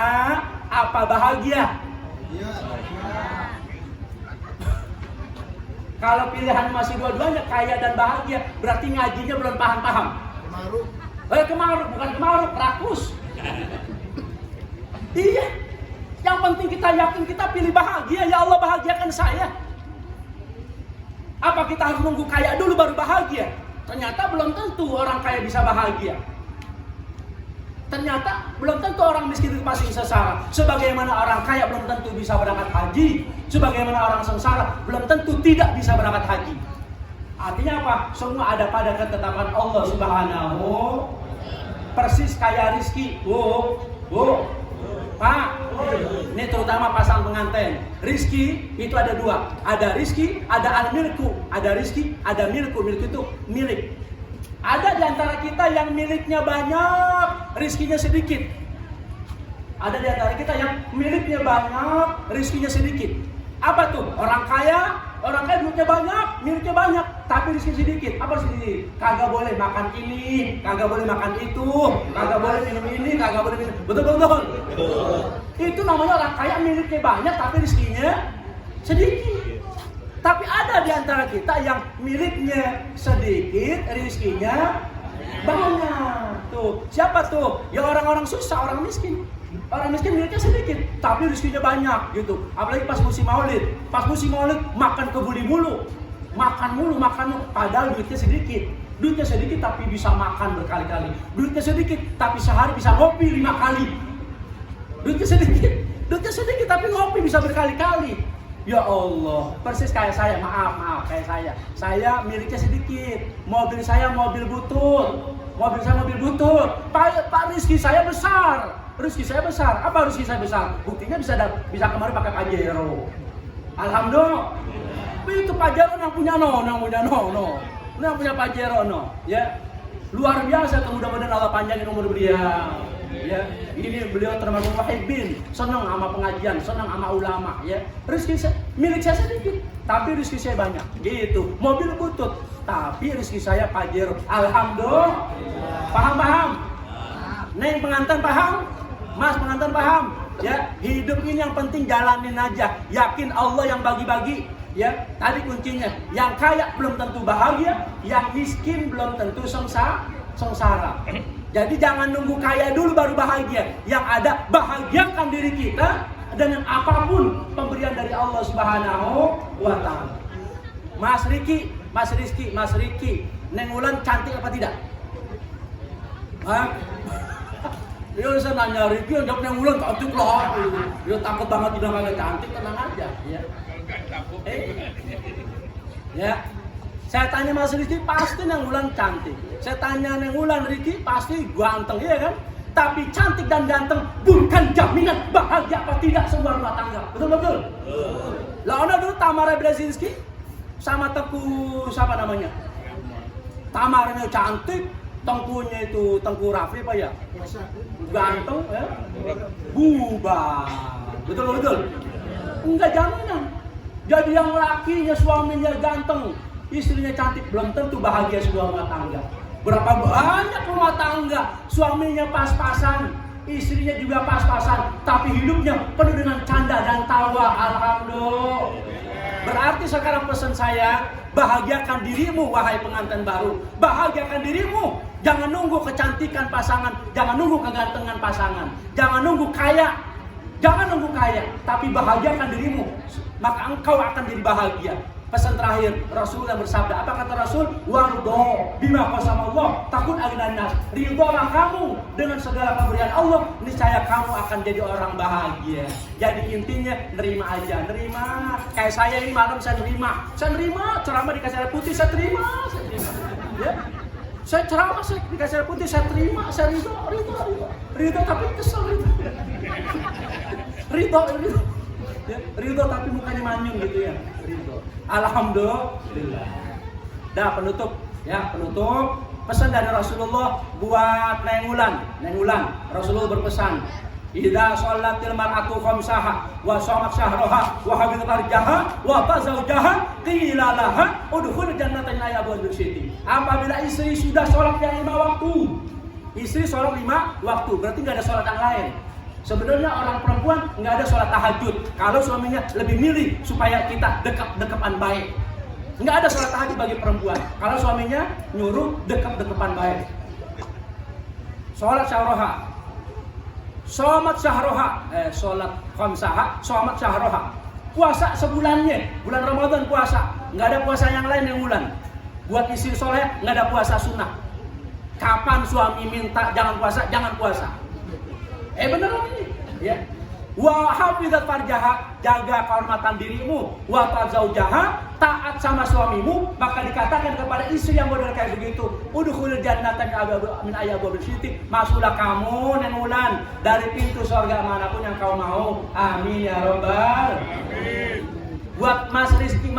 apa bahagia? Kalau pilihan masih dua-duanya kaya dan bahagia, berarti ngajinya belum paham-paham. Kemaruk, bukan kemaruk, rakus. Iya. Yang penting kita yakin kita pilih bahagia. Ya Allah, bahagiakan saya. Apa kita harus nunggu kaya dulu baru bahagia? Ternyata belum tentu orang kaya bisa bahagia. Ternyata belum tentu orang miskin itu pasti sengsara. Sebagaimana orang kaya belum tentu bisa berangkat haji. Sebagaimana orang sengsara belum tentu tidak bisa berangkat haji. Artinya apa? Semua ada pada ketetapan Allah Subhanahu. Persis kayak rizki. Pak, ini terutama pasang pengantin. Rizki itu ada dua. Ada rizki, ada al-milku. Ada rizki, ada milku. Milku itu milik. Ada di antara kita yang miliknya banyak, rizkinya sedikit. Ada di antara kita yang miliknya banyak, rizkinya sedikit. Apa tuh? Orang kaya duitnya banyak, miliknya banyak, tapi rizki sedikit. Apa sedikit? Kagak boleh makan ini, kagak boleh makan itu, kagak boleh minum ini, kagak boleh minum. Betul. Itu namanya orang kaya miliknya banyak, tapi rizkinya sedikit. Tapi ada di antara kita yang miliknya sedikit, rizkinya banyak. Tuh, siapa tuh? Ya orang-orang susah, orang miskin. Orang miskin miliknya sedikit, tapi rizkinya banyak gitu. Apalagi pas musim maulid. Pas musim maulid makan kebuli mulu. Makan mulu, padahal duitnya sedikit. Duitnya sedikit tapi bisa makan berkali-kali. Duitnya sedikit tapi sehari bisa ngopi 5 kali. Duitnya sedikit tapi ngopi bisa berkali-kali. Ya Allah, persis kayak saya, maaf kayak saya. Saya miliknya sedikit, mobil saya mobil butut. Pak, rizki saya besar. Apa rizki saya besar? Buktinya bisa kemarin pakai Pajero. Alhamdulillah. Itu Pajero yang punya yang punya Pajero ya. Luar biasa, mudah-mudahan Allah panjangin umur beliau. Ya, ini beliau termasuk muhibbin, senang sama pengajian, senang sama ulama, ya. Milik saya sedikit, tapi rezeki saya banyak. Gitu. Mobil butut, tapi rezeki saya Pajero. Alhamdulillah. Paham? Neng pengantin paham? Mas pengantin paham? Ya, hidup ini yang penting jalanin aja. Yakin Allah yang bagi-bagi. Ya, tadi kuncinya. Yang kaya belum tentu bahagia, yang miskin belum tentu sengsara. Jadi jangan nunggu kaya dulu baru bahagia. Yang ada bahagiakan diri kita dengan apapun pemberian dari Allah Subhanahu wa Ta'ala. Mas Rizky, Neng Ulan cantik apa tidak? Hah? Dia bisa nanya Rizky, jawab Neng Ulan cantik loh. Dia takut banget tidak kagak cantik, tenang aja. Ya. Saya tanya Mas Rizky, pasti Neng Ulan cantik. Saya tanya Neng Ulan, Rizky pasti ganteng, iya kan? Tapi cantik dan ganteng bukan jaminan bahagia apa tidak sebuah rumah tangga. Betul? Lah ono dulu Tamara Brazinski sama Teguh siapa namanya? Tamarnya cantik, Tengkunya itu Tengku Raffi apa ya? Ganteng ya? Bubar. Betul? Enggak jaminan. Jadi yang lakinya suaminya ganteng, istrinya cantik, belum tentu bahagia sebuah rumah tangga. Berapa banyak rumah tangga suaminya pas-pasan, istrinya juga pas-pasan, tapi hidupnya penuh dengan canda dan tawa. Alhamdulillah. Berarti sekarang pesan saya, bahagiakan dirimu wahai pengantin baru. Bahagiakan dirimu. Jangan nunggu kecantikan pasangan, jangan nunggu kegantengan pasangan, jangan nunggu kaya, tapi bahagiakan dirimu. Maka engkau akan jadi bahagia. Pesan terakhir, Rasul yang bersabda, apa kata Rasul? Wardo bima qasama Allah takun agnan nas. Ridholah kamu dengan segala pemberian Allah, niscaya kamu akan jadi orang bahagia. Jadi intinya nerima aja, nerima. Kayak saya ini malam saya nerima ceramah dikasih air putih, saya terima. Ya. Saya ceramah, saya dikasih air putih, saya terima, saya ridho tapi kesel ridho. Ya, ridho tapi mukanya manyun gitu ya. Ridho. Alhamdulillah. Dah penutup. Pesan dari Rasulullah buat Neng Ulan. Rasulullah berpesan, idza sholatil mar'atu khamsaha wa shamat syahraha wa hafidzat farjaha wa tazawjaha qila laha udkhul jannata ya abul siti. Apabila istri sudah sholat yang 5 waktu. Istri sholat 5 waktu, berarti enggak ada sholat yang lain. Sebenarnya orang perempuan nggak ada sholat tahajud kalau suaminya lebih milih supaya kita dekat-dekatan baik. Nggak ada sholat tahajud bagi perempuan kalau suaminya nyuruh dekat-dekatan baik. Sholat syahroha, sholat khamsaha, sholat syahroha. Puasa sebulannya, bulan Ramadan puasa. Nggak ada puasa yang lain yang bulan. Buat istri soleh nggak ada puasa sunnah. Kapan suami minta jangan puasa. Beneran ini, ya. Wa hafizat farjaha, jaga kehormatan dirimu. Wa tazawjaha, taat sama suamimu. Maka dikatakan kepada istri yang model kayak begitu, udkhulul jannata min ayyabil siti. Masuklah kamu Neng Ulan dari pintu surga manapun yang kau mau. Amin ya robbal. Amin. Buat Mas Rizki,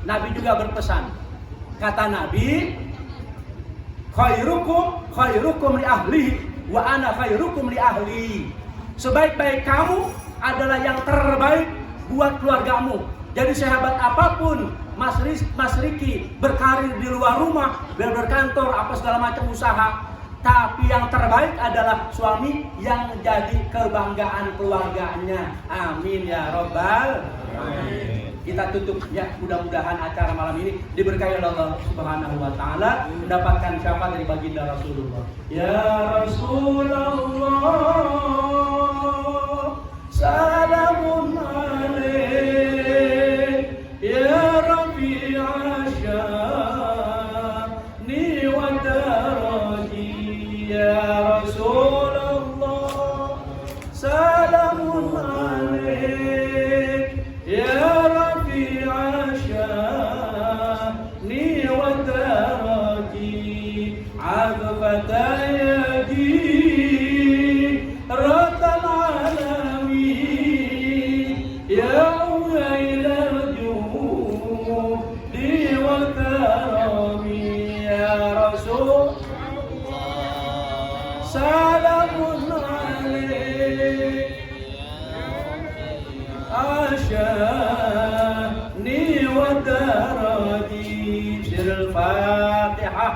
Nabi juga berpesan. Kata Nabi, khairukum li ahlihi wa ana khairukum li ahli. Sebaik-baik kamu adalah yang terbaik buat keluargamu. Jadi sehebat apapun Mas Riki berkarir di luar rumah, berkantor apa segala macam usaha, tapi yang terbaik adalah suami yang jadi kebanggaan keluarganya. Amin ya robbal alamin. Kita tutup ya, mudah-mudahan acara malam ini diberkahi oleh Allah Subhanahu wa taala, mendapatkan syafaat dari baginda Rasulullah. Ya Rasulullah, salamun alaik ya Rabi'a sya'ni wa daraji. Ya Rasulullah, salamun alaik ya شاني ودرجي عذبت يدي رد العالمين يا ويل الجود والكرم يا رسول الله سلام عليك عشاني ودرجي. سر الفاتحة.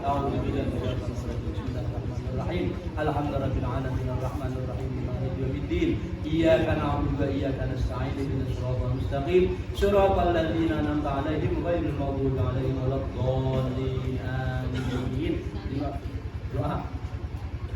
أعوذ بالله من الشيطان الرجيم. بسم الله الرحمن الرحيم. الحمد لله رب العالمين الرحمن الرحيم مالك يوم الدين. إياك نعبد وإياك نستعين اهدنا الصراط المستقيم صراط الذين أنعمت عليهم غير المغضوب عليهم ولا الضالين. آمين. Doa.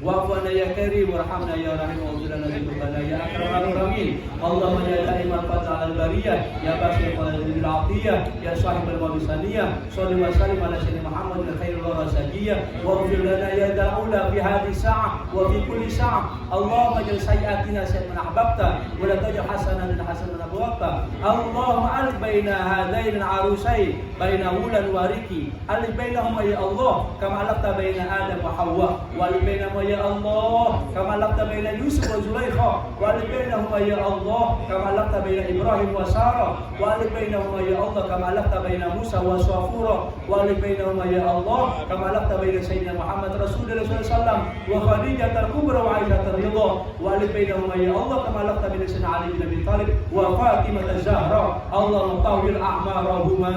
Wa'afana ya karim warhamna ya rahim wa zilana zilubana ya akramar rahimin. Allahumma ya da'iman fata'al bariyah ya basir qaladil atiyah ya sahibal mabisaniyah salli wa sallim ala sayyidina Muhammad khairul rasadiyah wa ghfir lana ya da'ula fi hadhihi sa'ah wa fi kulli sa'ah. Allahumma jal sayyatina sayyidan ahbabta wa la tajal hasanan lil hasanan abwabta. Allahumma alif baina hadain al-arusain baina Ulan wa Riki, alif bainahuma ya Allah kama alafta baina Adam wa Hawa wa alif bainahuma ya Allah kama alafta baina Yusuf wa Zulaikha wa alif bainahuma ya Allah kama alafta baina Ibrahim wa Sarah wa alif bainahuma ya Allah kama alafta baina Musa wa Safura wa alif bainahuma ya Allah kama alafta baina Sayyidina Muhammad Rasulullah sallallahu wa Khadijah al-Kubra wa Aisyah ar-Ridha wa alif bainahuma ya Allah kama alafta baina Sayyidina Ali bin Abi Thalib wa Fatimah az-Zahra. Allahumma tawil a'marahuma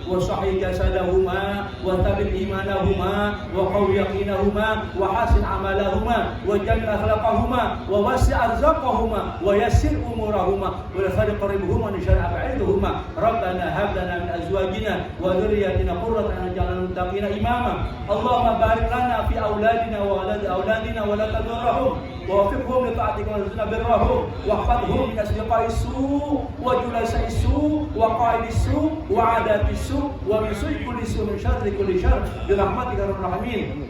wa sahih jasadahuma wa tabil imanahuma wa qawi yaqinahuma wa hasin amal amalahuma wa jamil akhlaqahuma wa wasi' arzaqahuma wa yassir umurahuma wa la qaribhuma wa nashar ab'iduhuma rabbana hab lana min azwajina wa dhurriyyatina qurrata a'yun waj'alna lil muttaqina imama Allahumma barik lana fi auladina wa auladina wa la tadurrahum wa waffiqhum li ta'atika wa rizqina birrahum wahfadhum min asdiqa'is su' wa julasa'is su' wa qa'idis su' wa 'adatis su' wa min su'i kulli su' min syarri kulli syarr bi rahmatika ya arhamar rahimin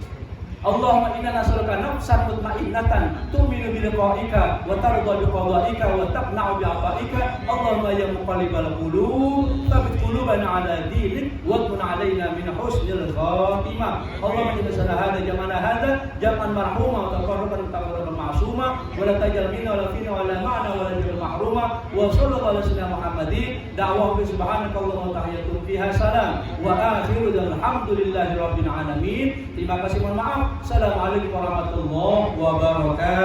Allahumma inna nas'aluka nafsan mutma'innatan tu'minu bi liqa'ika wa tarda bi qada'ika wa taqna'u bi 'ata'ika Allahumma ya muqallibal qulub tsabbit qulubana 'ala dinik wa kun 'alaina min husnil khatimah Allahumma inna salahana jamana hadza jam'an marhuma wa tafarraqan tafarraqan ma'suma wa la tajal minna wa la fina wa la ma'na wa la tajal mahruma wa sallallahu ala sayyidina Muhammadin da'wahu subhanaka Allahumma tahiyyatun fiha salam wa akhiru alhamdulillahi rabbil alamin terima kasih mohon maaf Assalamualaikum warahmatullahi wabarakatuh